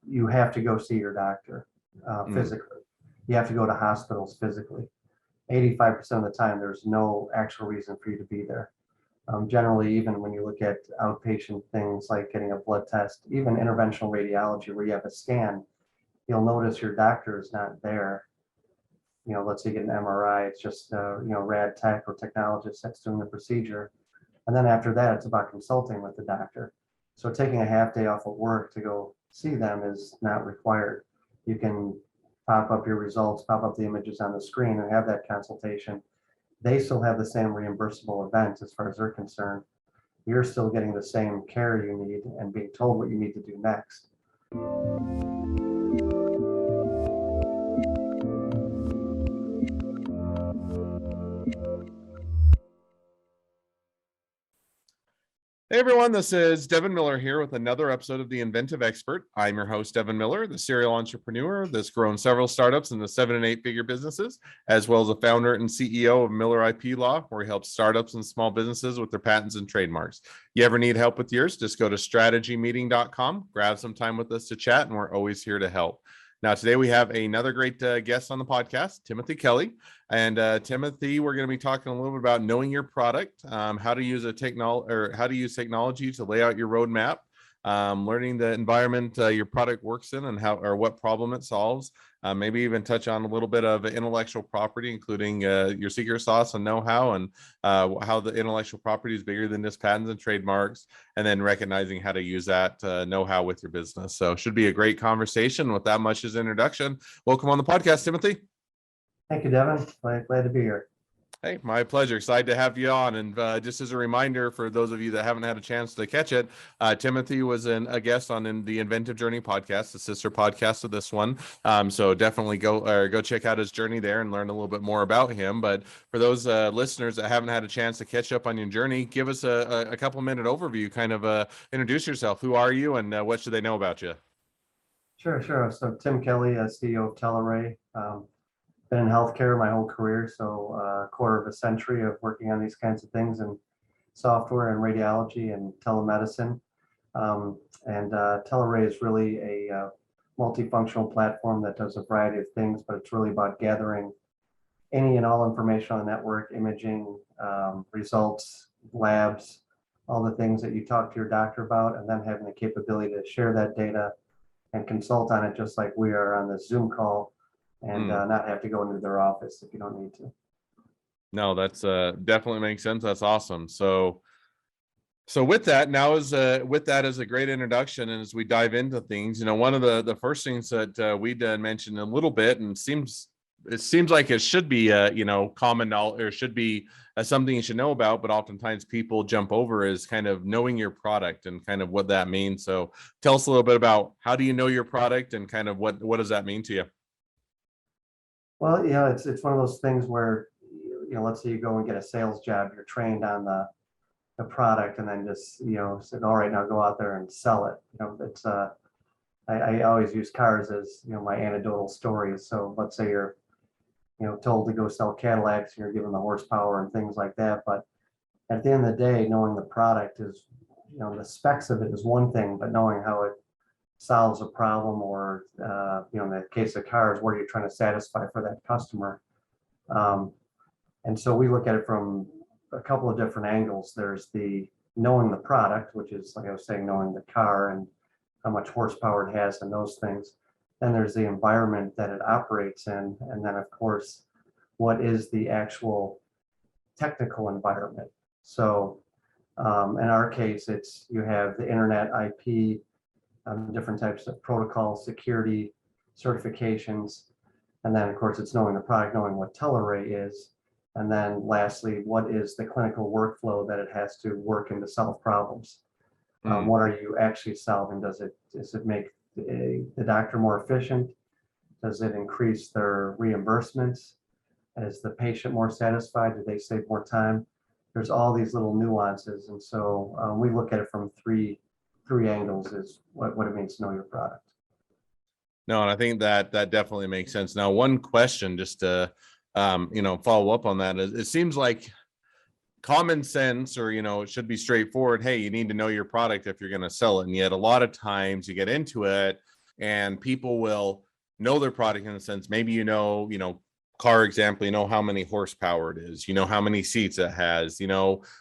you have to go see your doctor Mm. physically. You have to go to hospitals physically. 85% of the time, there's no actual reason for you to be there. Generally, even when you look at outpatient things like getting a blood test, even interventional radiology where you have a scan, you'll notice your doctor is not there. Let's say you get an MRI, it's just, rad tech or technologist that's doing the procedure. And then after that, it's about consulting with the doctor. So taking a half day off of work to go see them is not required. You can pop up your results, pop up the images on the screen and have that consultation. They still have the same reimbursable event as far as they're concerned. You're still getting the same care you need and being told what you need to do next. Hey everyone, this is Devin Miller here with another episode of The Inventive Expert. I'm your host, Devin Miller, the serial entrepreneur that's grown several startups into 7- and 8-figure businesses, as well as a founder and CEO of Miller IP Law, where he helps startups and small businesses with their patents and trademarks. You ever need help with yours, just go to strategymeeting.com, grab some time with us to chat, and we're always here to help. Now, today we have another great guest on the podcast, Timothy Kelley. And Timothy, we're going to be talking a little bit about knowing your product, how to use technology to lay out your roadmap, learning the environment your product works in and how or what problem it solves. Maybe even touch on a little bit of intellectual property, including your secret sauce and know-how, and how the intellectual property is bigger than just patents and trademarks, and then recognizing how to use that know-how with your business. So should be a great conversation. With that much as introduction, welcome on the podcast, Timothy. Thank you, Devin. Glad to be here. Hey, my pleasure. Excited to have you on. And just as a reminder for those of you that haven't had a chance to catch it, Timothy was a guest on the Inventive Journey podcast, the sister podcast of this one. So definitely go check out his journey there and learn a little bit more about him. But for those listeners that haven't had a chance to catch up on your journey, give us a couple minute overview, kind of introduce yourself. Who are you and what should they know about you? Sure. So Tim Kelley, CEO of TeleRay. Been in healthcare my whole career, so a quarter of a century of working on these kinds of things in software and radiology and telemedicine. TeleRay is really a multifunctional platform that does a variety of things, but it's really about gathering any and all information on the network, imaging, results, labs, all the things that you talk to your doctor about, and then having the capability to share that data and consult on it just like we are on this Zoom call, and not have to go into their office if you don't need to. No, that's definitely makes sense. That's awesome. So with that, now is with that as a great introduction, and as we dive into things, one of the first things that we did mention a little bit, and it seems like it should be common knowledge, or should be something you should know about, but oftentimes people jump over, is kind of knowing your product and kind of what that means. So tell us a little bit about how do you know your product and kind of what does that mean to you? Well, it's one of those things where, let's say you go and get a sales job, you're trained on the product, and then just, said, all right, now go out there and sell it. It's I always use cars as, my anecdotal stories. So let's say you're, told to go sell Cadillacs, and you're given the horsepower and things like that. But at the end of the day, knowing the product is, the specs of it is one thing, but knowing how it solves a problem, or in the case of cars, what are you trying to satisfy for that customer? And so we look at it from a couple of different angles. There's the knowing the product, which is, like I was saying, knowing the car and how much horsepower it has and those things. Then there's the environment that it operates in, and then of course, what is the actual technical environment? So in our case, it's you have the internet, IP, different types of protocol, security, certifications, and then of course it's knowing the product, knowing what TeleRay is, and then lastly, what is the clinical workflow that it has to work in to solve problems. What are you actually solving? Does it make the doctor more efficient? Does it increase their reimbursements? Is the patient more satisfied? Do they save more time? There's all these little nuances, and so we look at it from three angles, is what it means to know your product. No, and I think that definitely makes sense. Now, one question just to follow up on that is, it seems like common sense, or it should be straightforward. Hey, you need to know your product if you're going to sell it, and yet a lot of times you get into it and people will know their product in a sense. Maybe car example, how many horsepower it is, how many seats it has,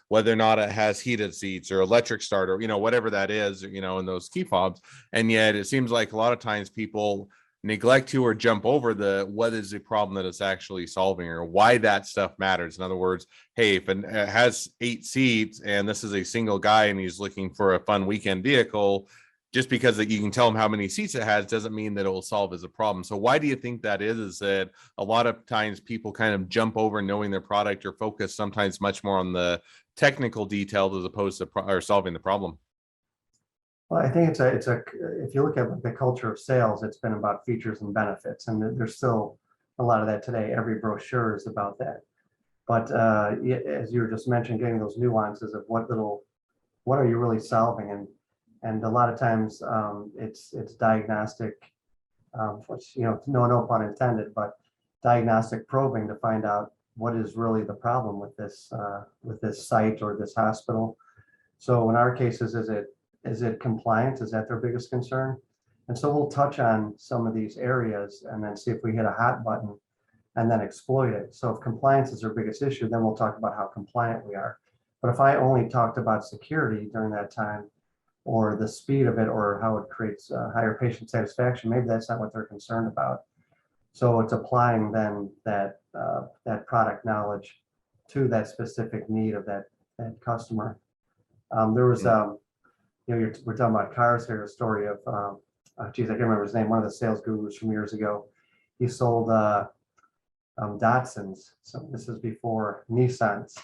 whether or not it has heated seats or electric start, or whatever that is, in those key fobs. And yet it seems like a lot of times people neglect to or jump over what is the problem that it's actually solving, or why that stuff matters. In other words, hey, if it has 8 seats and this is a single guy and he's looking for a fun weekend vehicle, just because that you can tell him how many seats it has doesn't mean that it will solve as a problem. So why do you think that is that a lot of times people kind of jump over knowing their product, or focus sometimes much more on the technical details as opposed to or solving the problem? Well, I think if you look at the culture of sales, it's been about features and benefits, and there's still a lot of that today. Every brochure is about that. But as you were just mentioning, getting those nuances of what are you really solving, and a lot of times it's diagnostic, which, no pun intended, but diagnostic probing to find out what is really the problem with this site or this hospital. So in our cases, is it compliance? Is that their biggest concern? And so we'll touch on some of these areas and then see if we hit a hot button and then exploit it. So if compliance is their biggest issue, then we'll talk about how compliant we are. But if I only talked about security during that time, or the speed of it, or how it creates higher patient satisfaction, maybe that's not what they're concerned about. So it's applying then that product knowledge to that specific need of that customer. There was we're talking about cars here, a story of, I can't remember his name, one of the sales gurus from years ago. He sold Datsuns. So this is before Nissans.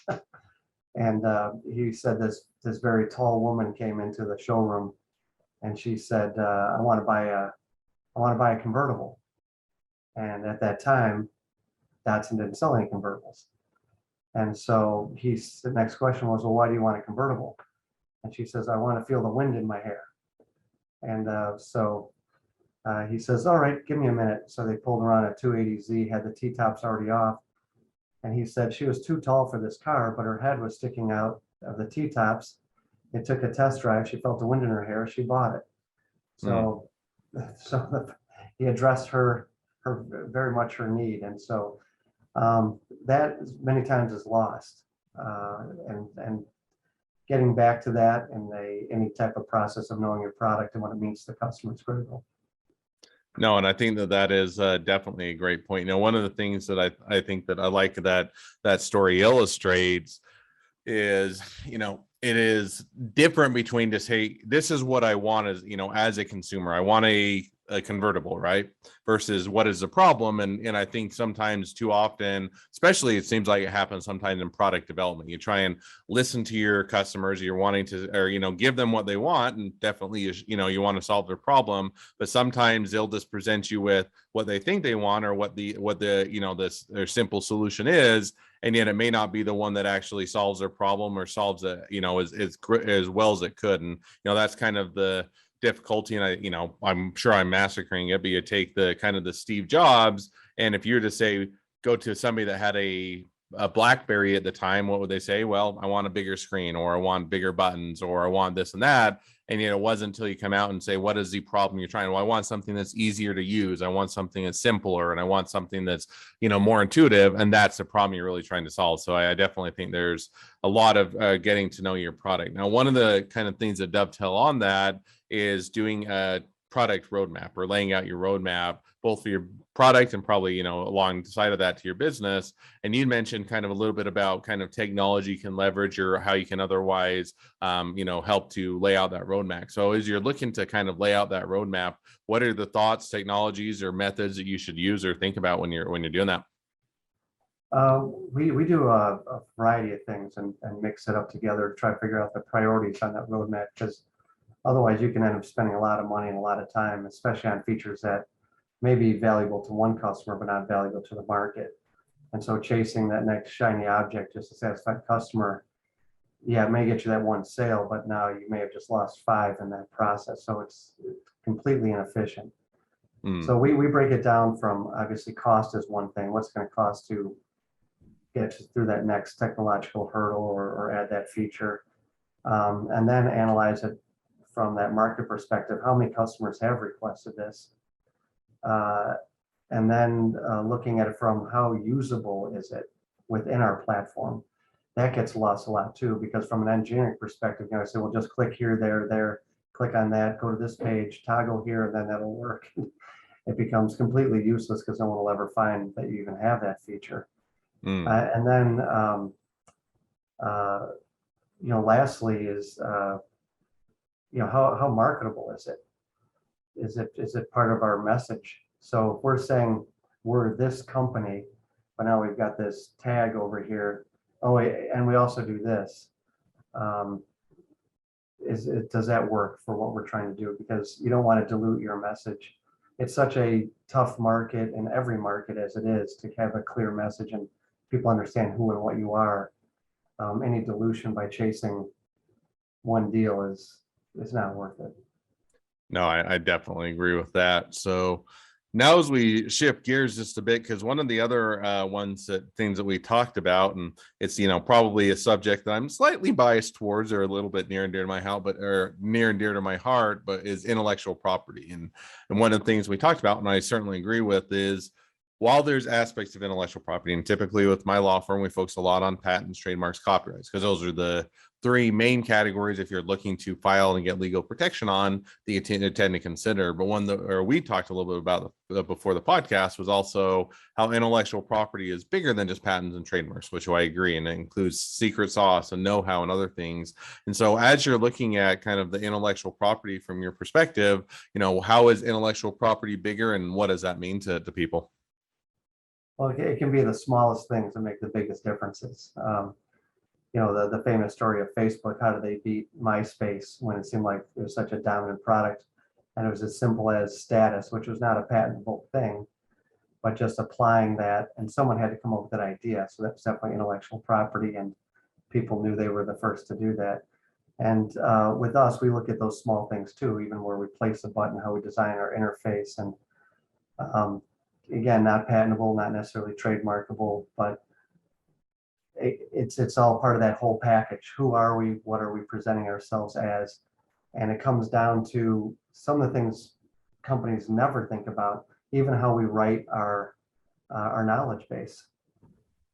And he said this very tall woman came into the showroom, and she said, I want to buy a convertible. And at that time, Datsun didn't sell any convertibles. And so the next question was, well, why do you want a convertible? And she says, I want to feel the wind in my hair. And so he says, all right, give me a minute. So they pulled around a 280Z, had the T-tops already off. And he said she was too tall for this car, but her head was sticking out of the T-tops. They took a test drive. She felt the wind in her hair. She bought it. So, he addressed her very much her need. And so that many times is lost. And getting back to that in any type of process of knowing your product and what it means to the customer is critical. No, and I think that is definitely a great point. One of the things that I think that I like that story illustrates is, it is different between just, hey, this is what I want as a consumer. I want a convertible, right? Versus what is the problem. And I think sometimes too often, especially it seems like it happens sometimes in product development, you try and listen to your customers, you're wanting to, or, give them what they want. And definitely, you want to solve their problem, but sometimes they'll just present you with what they think they want, or what their simple solution is. And yet it may not be the one that actually solves their problem, or solves it, as well as it could. And, that's kind of the difficulty. And I'm sure I'm massacring it, but you take the kind of the Steve Jobs, and if you were to say, go to somebody that had a BlackBerry at the time, what would they say? Well, I want a bigger screen, or I want bigger buttons, or I want this and that. And it wasn't until you come out and say, what is the problem you're trying? Well, I want something that's easier to use. I want something that's simpler, and I want something that's, more intuitive. And that's the problem you're really trying to solve. So I definitely think there's a lot of getting to know your product. Now, one of the kind of things that dovetail on that is doing a product roadmap, or laying out your roadmap, both for your product and probably, alongside of that to your business. And you mentioned kind of a little bit about kind of technology you can leverage, or how you can otherwise, help to lay out that roadmap. So as you're looking to kind of lay out that roadmap, what are the thoughts, technologies, or methods that you should use or think about when you're doing that? We do a variety of things and mix it up together to try to figure out the priorities on that roadmap, because otherwise you can end up spending a lot of money and a lot of time, especially on features that may be valuable to one customer, but not valuable to the market. And so chasing that next shiny object just to satisfy the customer, it may get you that one sale, but now you may have just lost 5 in that process. So it's completely inefficient. So we break it down from, obviously, cost is one thing. What's it going to cost to get through that next technological hurdle, or add that feature, and then analyze it from that market perspective, how many customers have requested this? And then looking at it from how usable is it within our platform. That gets lost a lot too, because from an engineering perspective, I say, well, just click here, there, click on that, go to this page, toggle here, and then that'll work. It becomes completely useless because no one will ever find that you even have that feature. And then, lastly is, how marketable is it? Is it part of our message? So if we're saying we're this company, but now we've got this tag over here. Oh, and we also do this. Does that work for what we're trying to do? Because you don't want to dilute your message. It's such a tough market, in every market as it is, to have a clear message and people understand who and what you are. Any dilution by chasing one deal is not worth it. No, I definitely agree with that. So now as we shift gears just a bit, because one of the other things that we talked about, and it's probably a subject that I'm slightly biased towards, or a little bit near and dear to my heart, but is intellectual property. And one of the things we talked about, and I certainly agree with, is while there's aspects of intellectual property, and typically with my law firm, we focus a lot on patents, trademarks, copyrights, because those are the three main categories if you're looking to file and get legal protection on that you tend to consider. But we talked a little bit about before the podcast was also how intellectual property is bigger than just patents and trademarks, which I agree, and it includes secret sauce and know-how and other things. And so as you're looking at kind of the intellectual property from your perspective, how is intellectual property bigger, and what does that mean to people? Well, it can be the smallest things that make the biggest differences. The famous story of Facebook, how did they beat MySpace when it seemed like it was such a dominant product? And it was as simple as status, which was not a patentable thing, but just applying that, and someone had to come up with that idea. So that's definitely intellectual property, and people knew they were the first to do that. And with us, we look at those small things too, even where we place a button, how we design our interface, and again, not patentable, not necessarily trademarkable, but it's all part of that whole package. Who are we? What are we presenting ourselves as? And it comes down to some of the things companies never think about, even how we write our knowledge base.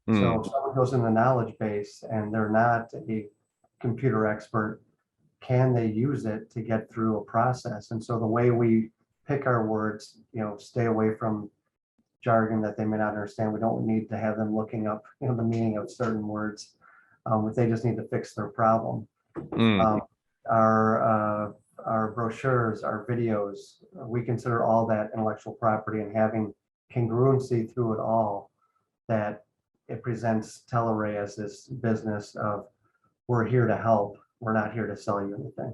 So if someone goes in the knowledge base and they're not a computer expert, can they use it to get through a process? And so the way we pick our words, stay away from jargon that they may not understand. We don't need to have them looking up, the meaning of certain words. If they just need to fix their problem. Our brochures, our videos, we consider all that intellectual property, and having congruency through it all, that it presents TeleRay as this business of, we're here to help. We're not here to sell you anything.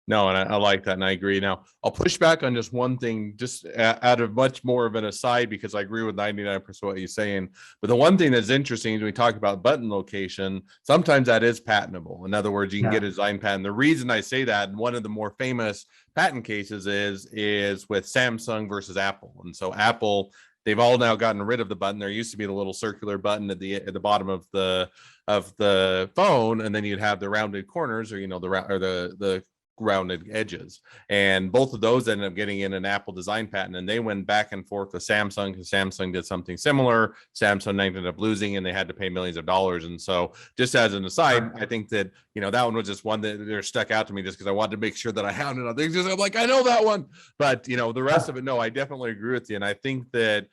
No, and I like that, and I agree. Now, I'll push back on just one thing, just out of much more of an aside, because I agree with 99% of what you're saying. But the one thing that's interesting is we talk about button location. Sometimes that is patentable. In other words, you can get a design patent. The reason I say that, and one of the more famous patent cases is with Samsung versus Apple. And so Apple, they've all now gotten rid of the button. There used to be the little circular button at the bottom of the phone, and then you'd have the rounded corners, or the rounded edges, and both of those ended up getting in an Apple design patent, and they went back and forth with Samsung because Samsung did something similar. Samsung ended up losing, and they had to pay millions of dollars. And so, just as an aside, I think that that one was just one that they're stuck out to me, just because I wanted to make sure that I had it on things. I'm like, I know that one, but the rest of it, no, I definitely agree with you, and I think that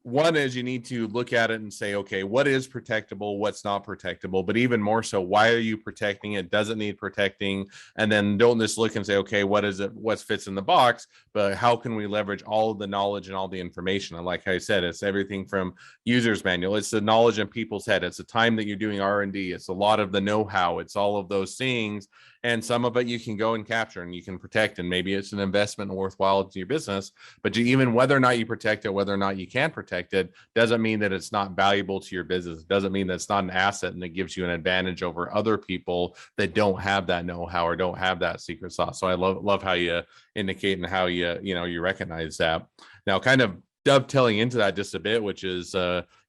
one is you need to look at it and say, okay, what is protectable, what's not protectable, but even more so, why are you protecting it? Does it need protecting? And then don't just look and say, okay, what is it, what fits in the box, but how can we leverage all of the knowledge and all the information? And like I said, it's everything from user's manual, it's the knowledge in people's head, it's the time that you're doing R&D, it's a lot of the know-how, it's all of those things. And some of it you can go and capture and you can protect, and maybe it's an investment worthwhile to your business. But even whether or not you protect it, whether or not you can protect it, doesn't mean that it's not valuable to your business. It doesn't mean that it's not an asset and it gives you an advantage over other people that don't have that know-how or don't have that secret sauce. So I love how you indicate and how you recognize that. Now, kind of dovetailing into that just a bit, which is,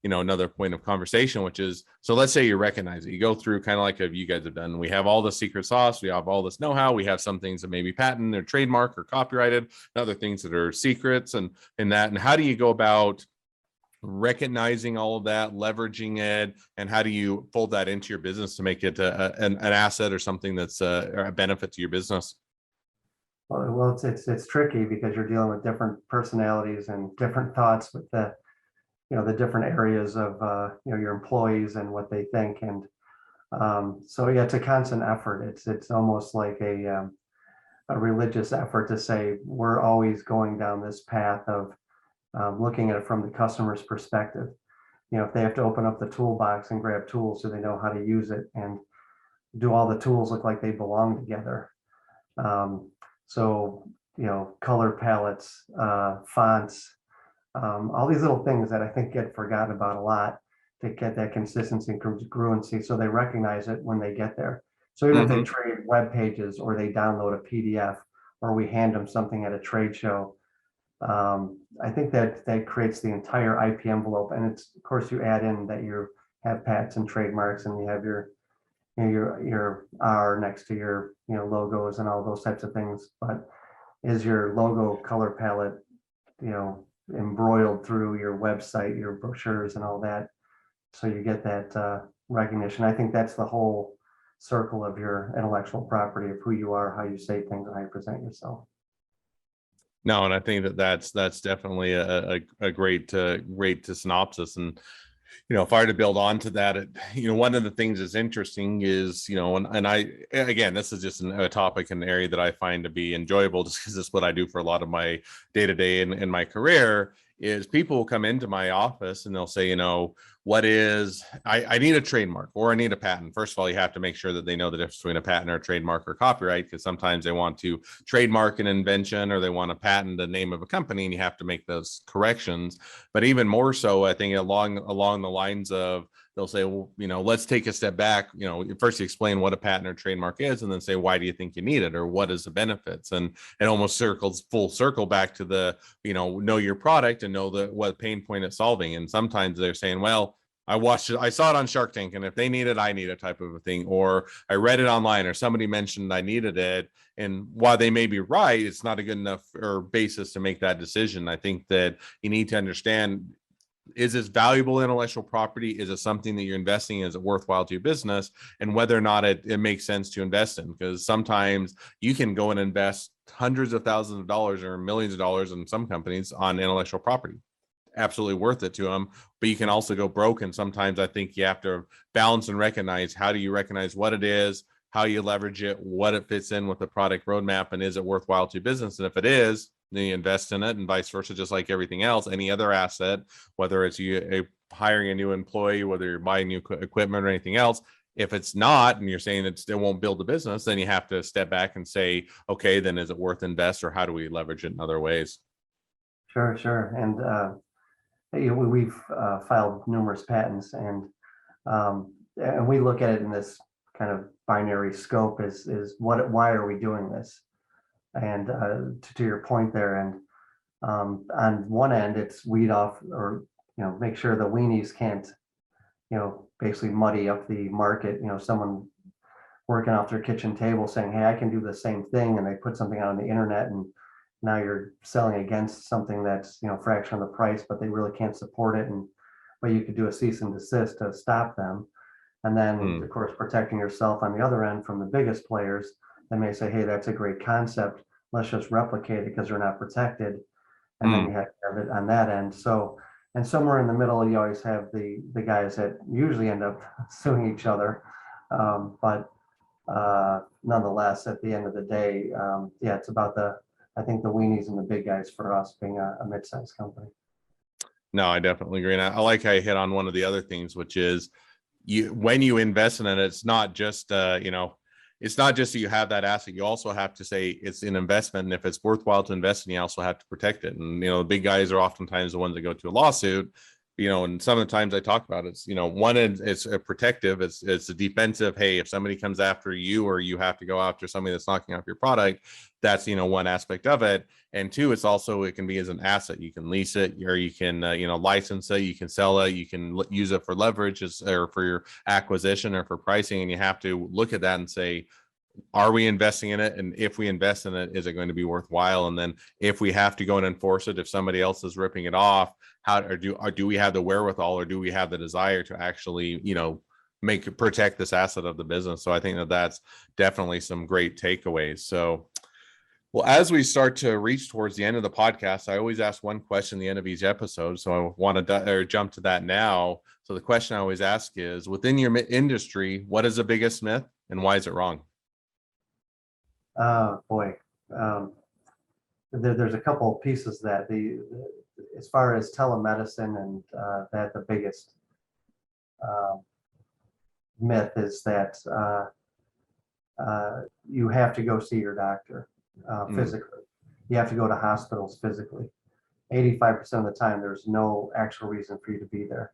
another point of conversation, which is, so let's say you recognize it. You go through kind of like you guys have done. We have all the secret sauce. We have all this know-how. We have some things that may be patent or trademark or copyrighted, and other things that are secrets and that. And how do you go about recognizing all of that, leveraging it, and how do you fold that into your business to make it an asset or something that's a benefit to your business? Well, it's tricky because you're dealing with different personalities and different thoughts with the different areas of your employees and what they think. And so yeah, it's a constant effort. It's almost like a religious effort to say we're always going down this path of looking at it from the customer's perspective. If they have to open up the toolbox and grab tools, so they know how to use it, and do all the tools look like they belong together? So, color palettes, fonts, all these little things that I think get forgotten about a lot to get that consistency and congruency, so they recognize it when they get there. So even if they trade web pages or they download a PDF or we hand them something at a trade show, I think that creates the entire IP envelope. And it's, of course, you add in that you have patents and trademarks, and you have your R next to your logos and all those types of things. But is your logo color palette embroiled through your website, your brochures and all that, so you get that recognition? I think that's the whole circle of your intellectual property, of who you are, how you say things, and how you present yourself. No, and I think that's definitely a great synopsis. And if I were to build onto that, one of the things that's interesting is, and I, again, this is just a topic and area that I find to be enjoyable, just because it's what I do for a lot of my day-to-day in my career, is people will come into my office and they'll say, I need a trademark or I need a patent. First of all, you have to make sure that they know the difference between a patent or a trademark or copyright, because sometimes they want to trademark an invention or they want to patent the name of a company, and you have to make those corrections. But even more so, I think along the lines of, they'll say, well, let's take a step back. First you explain what a patent or trademark is, and then say, why do you think you need it, or what is the benefits? And it almost circles full circle back to the, know your product and know what pain point it's solving. And sometimes they're saying, well, I saw it on Shark Tank, and if they need it, I need it, type of a thing. Or I read it online, or somebody mentioned I needed it. And while they may be right, it's not a good enough or basis to make that decision. I think that you need to understand, is this valuable intellectual property? Is it something that you're investing in? Is it worthwhile to your business? And whether or not it makes sense to invest in. Because sometimes you can go and invest hundreds of thousands of dollars or millions of dollars in some companies on intellectual property. Absolutely worth it to them. But you can also go broke. And sometimes I think you have to balance and recognize, how do you recognize what it is, how you leverage it, what it fits in with the product roadmap, and is it worthwhile to your business? And if it is, then you invest in it, and vice versa. Just like everything else, any other asset, whether it's you hiring a new employee, whether you're buying new equipment or anything else, if it's not, and you're saying it won't build the business, then you have to step back and say, okay, then is it worth invest, or how do we leverage it in other ways? Sure. And we've filed numerous patents, and we look at it in this kind of binary scope: is why are we doing this? And to your point there, and on one end, it's weed off, or make sure the weenies can't basically muddy up the market. Someone working off their kitchen table saying, hey, I can do the same thing, and they put something out on the internet, and now you're selling against something that's fraction of the price, but they really can't support it. But you could do a cease and desist to stop them. And then of course, protecting yourself on the other end from the biggest players. They may say, hey, that's a great concept, let's just replicate it because they're not protected. And then you have it on that end. So, and somewhere in the middle, you always have the guys that usually end up suing each other. But nonetheless, at the end of the day, it's about I think the weenies and the big guys for us, being a mid-sized company. No, I definitely agree. And I like how you hit on one of the other things, which is, when you invest in it, it's not just it's not just that you have that asset. You also have to say it's an investment, and if it's worthwhile to invest in, you also have to protect it. And the big guys are oftentimes the ones that go to a lawsuit, and some of the times I talk about it's, one is it's a protective, it's a defensive. Hey, if somebody comes after you or you have to go after somebody that's knocking off your product, that's, one aspect of it. And two, it can be as an asset. You can lease it, or you can, license it, you can sell it, you can use it for leverage or for your acquisition or for pricing. And you have to look at that and say, are we investing in it? And if we invest in it, is it going to be worthwhile? And then if we have to go and enforce it, if somebody else is ripping it off, do we have the wherewithal, or do we have the desire to actually, protect this asset of the business? So I think that's definitely some great takeaways. So, well, as we start to reach towards the end of the podcast, I always ask one question at the end of each episode. So I want to jump to that now. So the question I always ask is, within your industry, what is the biggest myth and why is it wrong? Boy, there's a couple of pieces that as far as telemedicine and that the biggest myth is that you have to go see your doctor physically. You have to go to hospitals physically. 85% of the time, there's no actual reason for you to be there.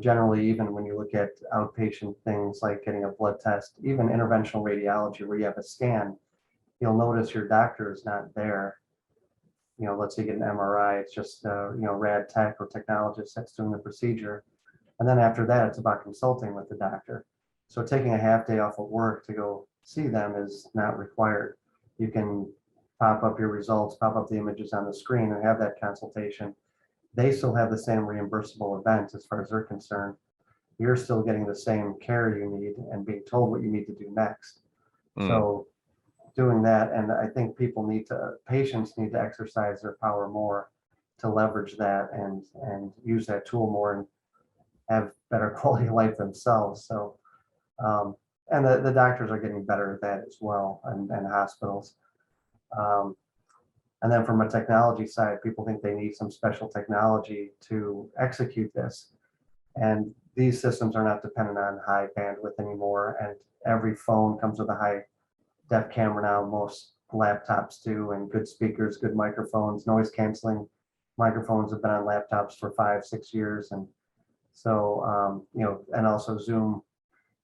Generally, even when you look at outpatient things like getting a blood test, even interventional radiology where you have a scan, you'll notice your doctor is not there. Let's say you get an MRI, it's just, rad tech or technologist that's doing the procedure. And then after that, it's about consulting with the doctor. So taking a half day off of work to go see them is not required. You can pop up your results, pop up the images on the screen and have that consultation. They still have the same reimbursable event as far as they're concerned. You're still getting the same care you need and being told what you need to do next. So doing that, and I think patients need to exercise their power more to leverage that and use that tool more and have better quality of life themselves. So, and the doctors are getting better at that as well, and hospitals. And then from a technology side, people think they need some special technology to execute this. And these systems are not dependent on high bandwidth anymore. And every phone comes with a high def camera now, most laptops do, and good speakers, good microphones, noise canceling microphones have been on laptops for 5-6 years. And so, and also Zoom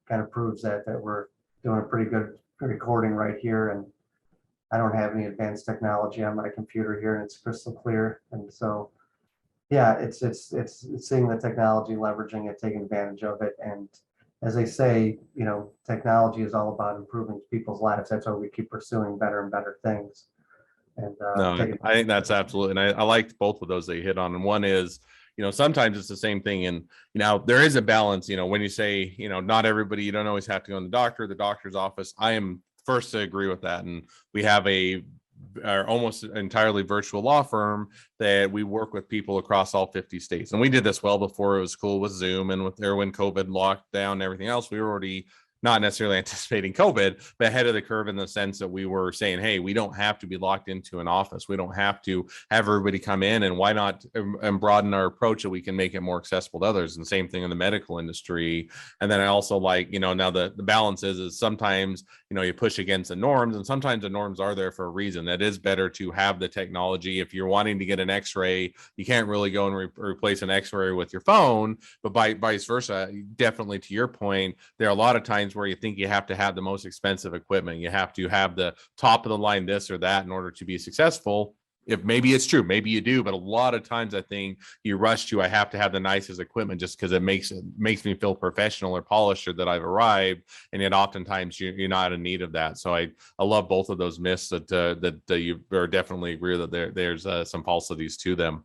kind of proves that we're doing a pretty good recording right here. And I don't have any advanced technology on my computer here, and it's crystal clear. And so, yeah, it's seeing the technology, leveraging it, taking advantage of it. And as they say, technology is all about improving people's lives. That's why we keep pursuing better and better things. And no, I think that's absolutely, and I liked both of those that you hit on. And one is, sometimes it's the same thing. And, there is a balance, when you say, not everybody, you don't always have to go to the doctor's office. I am first to agree with that. And we have our almost entirely virtual law firm that we work with people across all 50 states. And we did this well before it was cool with Zoom, and when COVID locked down and everything else, we were already not necessarily anticipating COVID, but ahead of the curve in the sense that we were saying, hey, we don't have to be locked into an office. We don't have to have everybody come in, and why not broaden our approach so we can make it more accessible to others. And same thing in the medical industry. And then I also like, now the balance is sometimes, you push against the norms, and sometimes the norms are there for a reason. That is better to have the technology. If you're wanting to get an x-ray, you can't really go and replace an x-ray with your phone, but vice versa. Definitely to your point, there are a lot of times where you think you have to have the most expensive equipment. You have to have the top of the line this or that in order to be successful. If maybe it's true, maybe you do, but a lot of times I think you rush to, I have to have the nicest equipment just because it makes me feel professional or polished, or that I've arrived. And yet oftentimes you're not in need of that. So I love both of those myths that you are definitely agree that there's some falsities to them.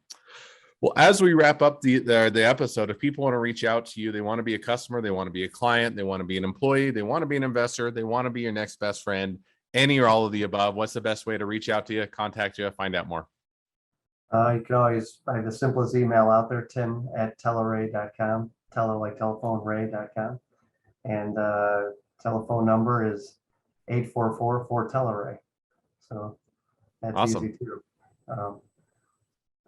Well, as we wrap up the episode, if people want to reach out to you, they want to be a customer, they want to be a client, they want to be an employee, they want to be an investor, they want to be your next best friend, any or all of the above, what's the best way to reach out to you, contact you, find out more? You can always find the simplest email out there, tim@teleray.com, tele like telephone, ray.com. And telephone number is 844-4-TeleRay. So that's awesome. Easy too.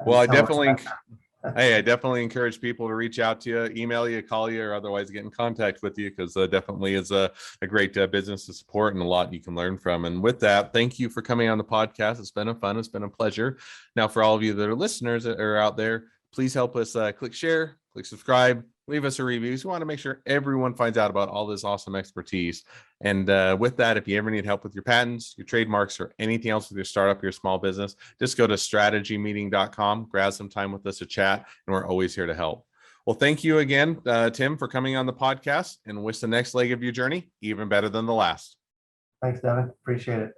Well, I definitely encourage people to reach out to you, email you, call you, or otherwise get in contact with you, because definitely is a great business to support and a lot you can learn from. And with that, thank you for coming on the podcast. It's been a pleasure. Now, for all of you that are listeners that are out there, Please help us click share, click subscribe, leave us a review. So we want to make sure everyone finds out about all this awesome expertise. And with that, if you ever need help with your patents, your trademarks, or anything else with your startup, your small business, just go to strategymeeting.com, grab some time with us to chat, and we're always here to help. Well, thank you again, Tim, for coming on the podcast, and wish the next leg of your journey even better than the last. Thanks, Devin. Appreciate it.